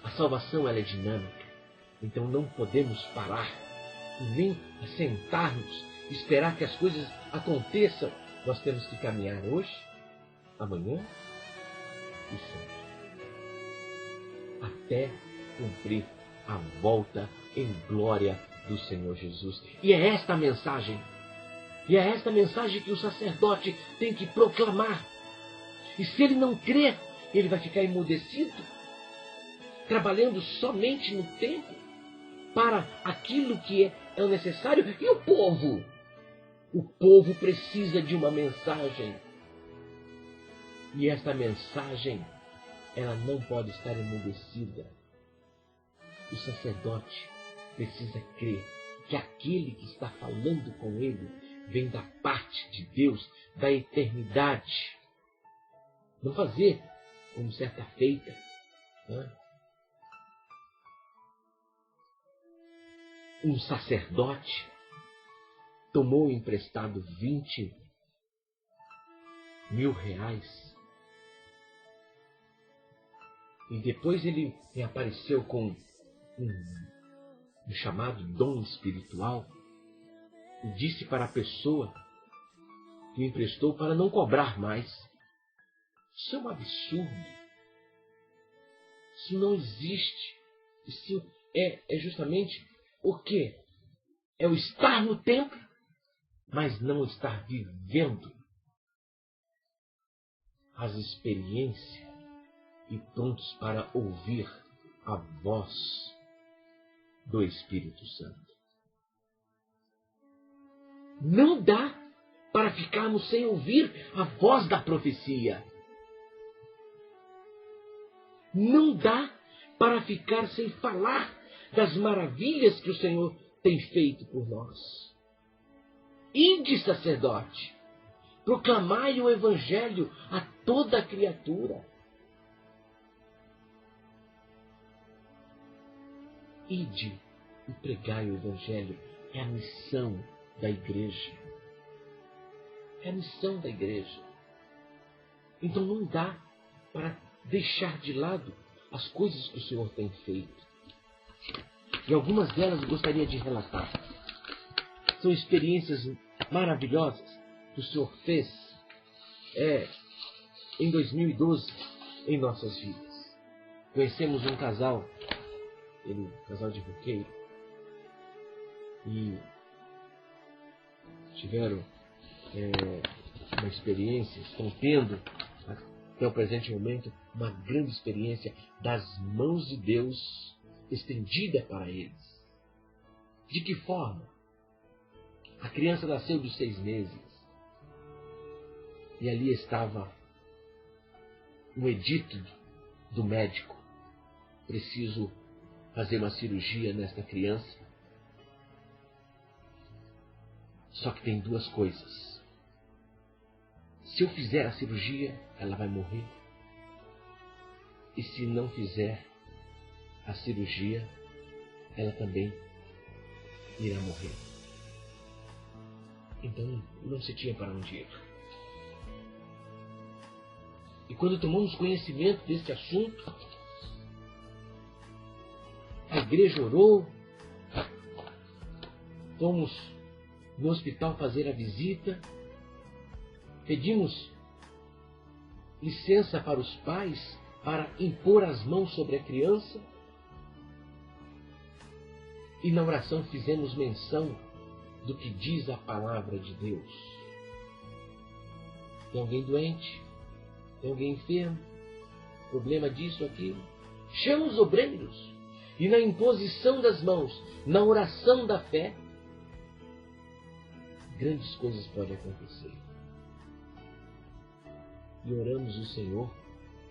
A salvação ela é dinâmica. Então não podemos parar e nem sentar-nos, esperar que as coisas aconteçam. Nós temos que caminhar hoje, amanhã e sempre, até cumprir a volta em glória do Senhor Jesus. E é esta a mensagem. E é esta mensagem que o sacerdote tem que proclamar. E se ele não crer, ele vai ficar emudecido, trabalhando somente no tempo para aquilo que é o necessário. E o povo? O povo precisa de uma mensagem. E esta mensagem, ela não pode estar emudecida. O sacerdote precisa crer que aquele que está falando com ele vem da parte de Deus, da eternidade. Não fazer como certa feita, né? Um sacerdote tomou emprestado 20 mil reais e depois ele reapareceu com um chamado dom espiritual e disse para a pessoa que o emprestou para não cobrar mais. Isso é um absurdo. Isso não existe. Isso é justamente o quê? É o estar no templo, mas não estar vivendo as experiências e prontos para ouvir a voz do Espírito Santo. Não dá para ficarmos sem ouvir a voz da profecia. Não dá para ficar sem falar das maravilhas que o Senhor tem feito por nós. Ide, sacerdote, proclamai o Evangelho a toda a criatura. Ide e pregai o Evangelho. É a missão da igreja. É a missão da igreja. Então não dá para deixar de lado as coisas que o Senhor tem feito. E algumas delas eu gostaria de relatar. São experiências maravilhosas que o Senhor fez em 2012 em nossas vidas. Conhecemos um casal, um casal de roqueiro, e tiveram uma experiência, estão tendo até o presente momento uma grande experiência das mãos de Deus estendida para eles. De que forma? A criança nasceu de 6 meses e ali estava um edito do médico: preciso fazer uma cirurgia nesta criança. Só que tem 2 coisas. Se eu fizer a cirurgia, ela vai morrer. E se não fizer a cirurgia, ela também irá morrer. Então não se tinha para onde ir. E quando tomamos conhecimento deste assunto, a igreja orou, fomos no hospital fazer a visita, pedimos licença para os pais para impor as mãos sobre a criança, e na oração fizemos menção do que diz a palavra de Deus. Tem alguém doente? Tem alguém enfermo? Problema disso, aquilo? Chama os obreiros, e na imposição das mãos, na oração da fé, grandes coisas podem acontecer. E oramos o Senhor,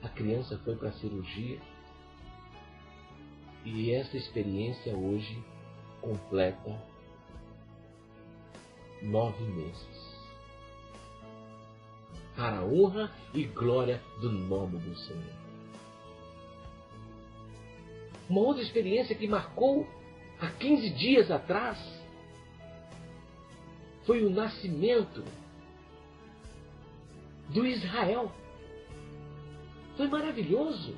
a criança foi para a cirurgia, e essa experiência hoje completa 9 meses. Para a honra e glória do nome do Senhor. Uma outra experiência que marcou há 15 dias atrás foi o nascimento do Israel. Foi maravilhoso.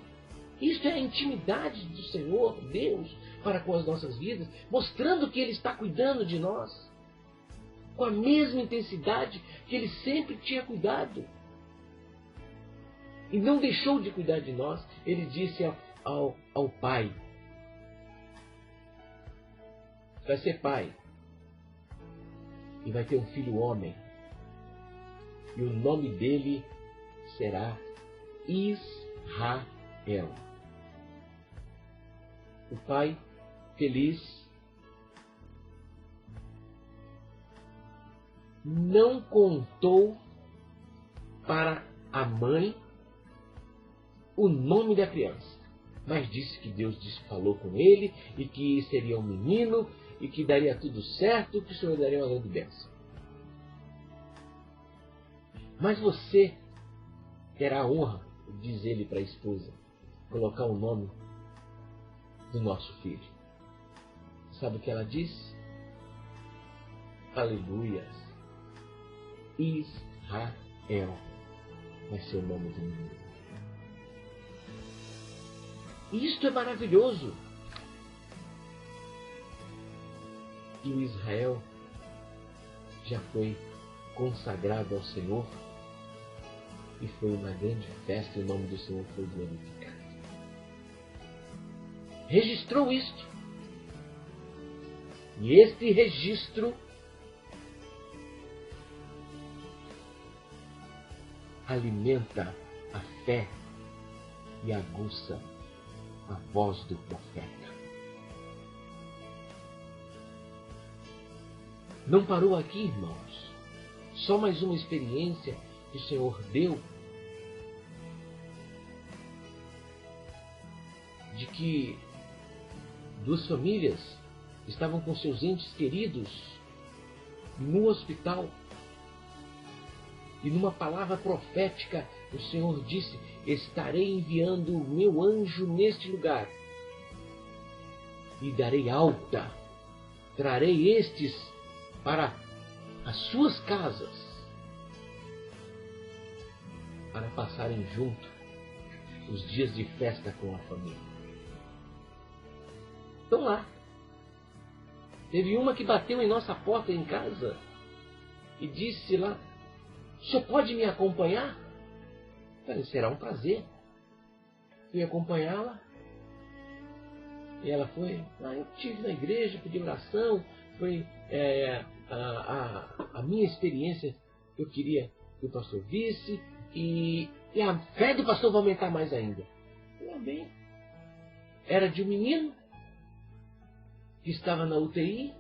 Isso é a intimidade do Senhor, Deus, para com as nossas vidas, mostrando que Ele está cuidando de nós, com a mesma intensidade que Ele sempre tinha cuidado. E não deixou de cuidar de nós. Ele disse ao pai: vai ser pai, e vai ter um filho homem, e o nome dele será Israel. O pai, feliz, não contou para a mãe o nome da criança, mas disse que Deus falou com ele e que seria um menino e que daria tudo certo, que o Senhor daria uma grande bênção. Mas você terá a honra, diz ele para a esposa, colocar o nome do nosso filho. Sabe o que ela disse? Aleluias! Israel vai ser o nome do menino. Isto é maravilhoso. E o Israel já foi consagrado ao Senhor e foi uma grande festa e o nome do Senhor foi glorificado. Registrou isto. E este registro alimenta a fé e aguça a voz do profeta. Não parou aqui, irmãos. Só mais uma experiência que o Senhor deu de que duas famílias estavam com seus entes queridos no hospital. E numa palavra profética, o Senhor disse: estarei enviando o meu anjo neste lugar e darei alta, trarei estes para as suas casas, para passarem junto os dias de festa com a família. Estão lá. Teve uma que bateu em nossa porta em casa e disse lá: o senhor pode me acompanhar? Eu falei: será um prazer. Fui acompanhá-la. E ela foi: eu estive na igreja, pedi oração, foi a minha experiência, eu queria que o pastor visse, e a fé do pastor vai aumentar mais ainda. Amém. Era de um menino que estava na UTI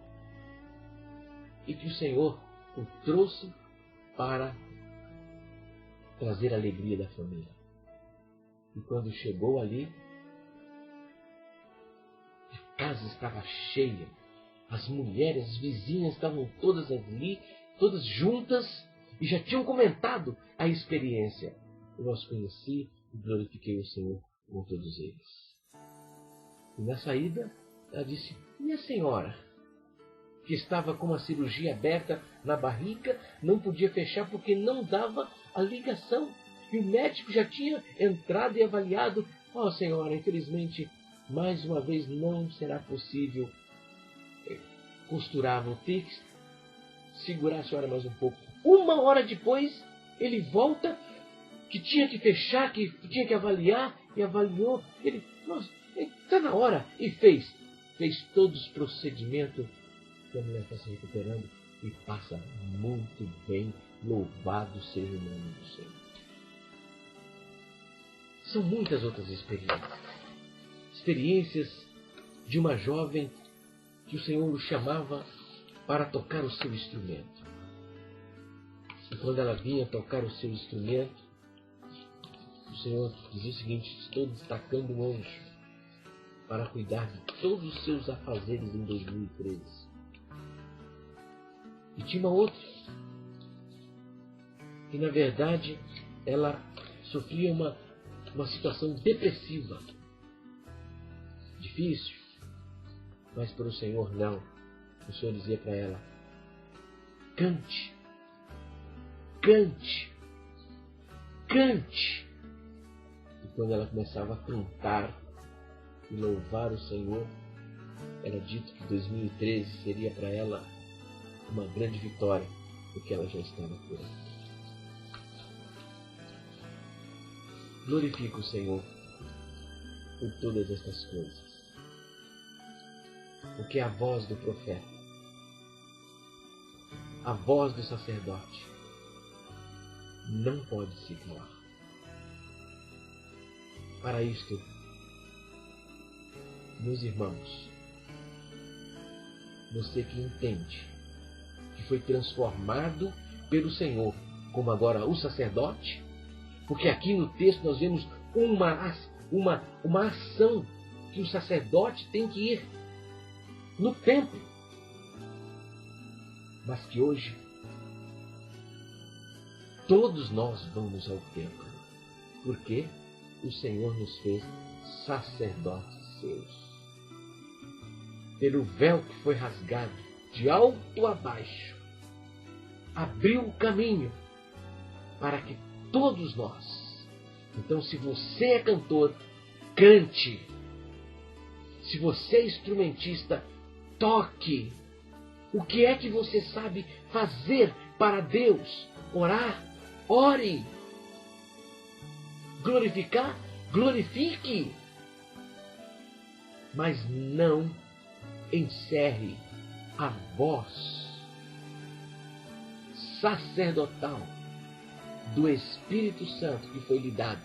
e que o Senhor o trouxe para trazer a alegria da família. E quando chegou ali, a casa estava cheia, as mulheres, as vizinhas estavam todas ali, todas juntas, e já tinham comentado a experiência. Eu os conheci e glorifiquei o Senhor com todos eles. E na saída, ela disse: minha senhora, que estava com uma cirurgia aberta na barriga, não podia fechar porque não dava a ligação. E o médico já tinha entrado e avaliado: senhora, infelizmente, mais uma vez não será possível costurar, vou ter que segurar a senhora mais um pouco. 1 hora depois, ele volta, que tinha que fechar, que tinha que avaliar, e avaliou. Ele: está na hora, e fez todos os procedimentos. A mulher está se recuperando e passa muito bem. Louvado seja o nome do Senhor. São muitas outras experiências. Experiências de uma jovem que o Senhor o chamava para tocar o seu instrumento. E quando ela vinha tocar o seu instrumento, o Senhor dizia o seguinte: estou destacando um anjo para cuidar de todos os seus afazeres em 2013. E tinha uma outra, que na verdade ela sofria uma situação depressiva, difícil, mas para o Senhor não. O Senhor dizia para ela: cante, cante, cante. E quando ela começava a cantar e louvar o Senhor, era dito que 2013 seria para ela uma grande vitória, porque ela já estava curada. Glorifique o Senhor por todas estas coisas, porque a voz do profeta, a voz do sacerdote, não pode se calar. Para isto, meus irmãos, você que entende que foi transformado pelo Senhor, como agora o sacerdote, porque aqui no texto nós vemos uma ação que o sacerdote tem que ir no templo, mas que hoje todos nós vamos ao templo, porque o Senhor nos fez sacerdotes seus. Pelo véu que foi rasgado de alto a baixo, abriu o caminho para que todos nós. Então, se você é cantor, cante. Se você é instrumentista, toque. O que é que você sabe fazer para Deus? Orar? Ore. Glorificar? Glorifique. Mas não encerre a voz sacerdotal do Espírito Santo que foi lhe dado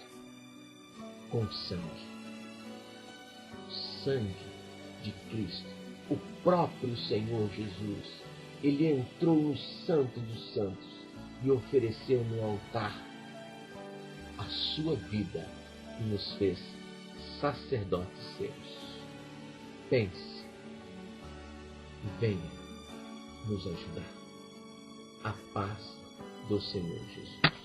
com sangue. O sangue de Cristo, o próprio Senhor Jesus. Ele entrou no Santo dos Santos e ofereceu no altar a sua vida e nos fez sacerdotes seus. Pense e venha nos ajudar. A paz do Senhor Jesus.